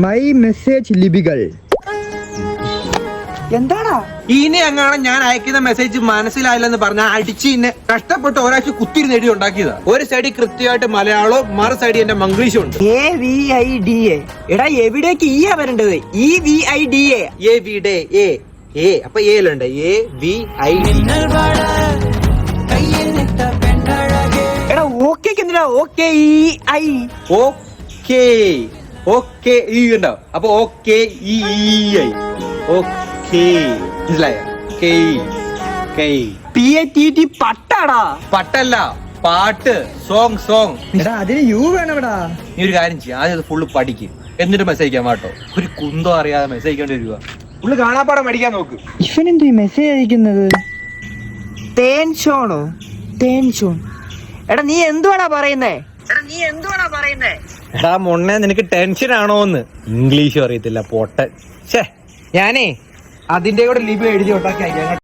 My message ലിപികൾ. എന്താടാ ഇനി അങ്ങനെ ഞാൻ അയക്കുന്ന മെസ്സേജ് മനസ്സിലായില്ലെന്ന് പറഞ്ഞാൽ അടിച്ച് ഇന്നെ കഷ്ടപ്പെട്ട് ഒരാഴ്ച കുത്തിരുന്ന് എഴുതി ഉണ്ടാക്കിയതാ. ഒരു സൈഡിൽ കൃത്യമായിട്ട് മലയാളവും മറു സൈഡിൽ എന്റെ മംഗ്ലീഷും ഉണ്ട്. AVIDA. എടാ എവിടേക്ക് ഈ വരേണ്ടത്? EVIDA. എവിടെ എ അപ്പൊ എയിലുണ്ട് AVID. എടാ ഓക്കേക്ക് എന്തിനാ OKEI? ഓക്കേ ഓക്കേ ഈ ഉണ്ടാവും. അപ്പൊ OKEI ഓക്കേ മനസ്സിലായോ? PATT പട്ടാടാ. പട്ടല്ല പാട്ട് സോങ്. എടാ അതിന് യു വേണവിടാ. നീ ഒരു കാര്യം ചെയ്യാം, ആദ്യം അത് ഫുള്ള് പഠിക്കും എന്നിട്ട് മെസ്സേജ് അയക്കാൻ കേട്ടോ. ഒരു കുന്തോ അറിയാതെ മെസ്സേജ് അയക്കേണ്ടി വരിക. ഫുള്ള് കാണാപ്പാടം പഠിക്കാൻ നോക്ക്. ഇവനെന്തു ഈ മെസ്സേജ് അയക്കുന്നത്? തേൻഷോണോ? തേൻഷോൺ. എടാ നീ എന്തുവാടാ പറയുന്നേ? എടാ മൊണ്ണേ നിനക്ക് ടെൻഷൻ ആണോന്ന്? ഇംഗ്ലീഷും അറിയത്തില്ല പൊട്ടൻ. ഞാനേ അതിന്റെ കൂടെ ലിപി എഴുതി ഉണ്ടാക്കി അയക്കാം.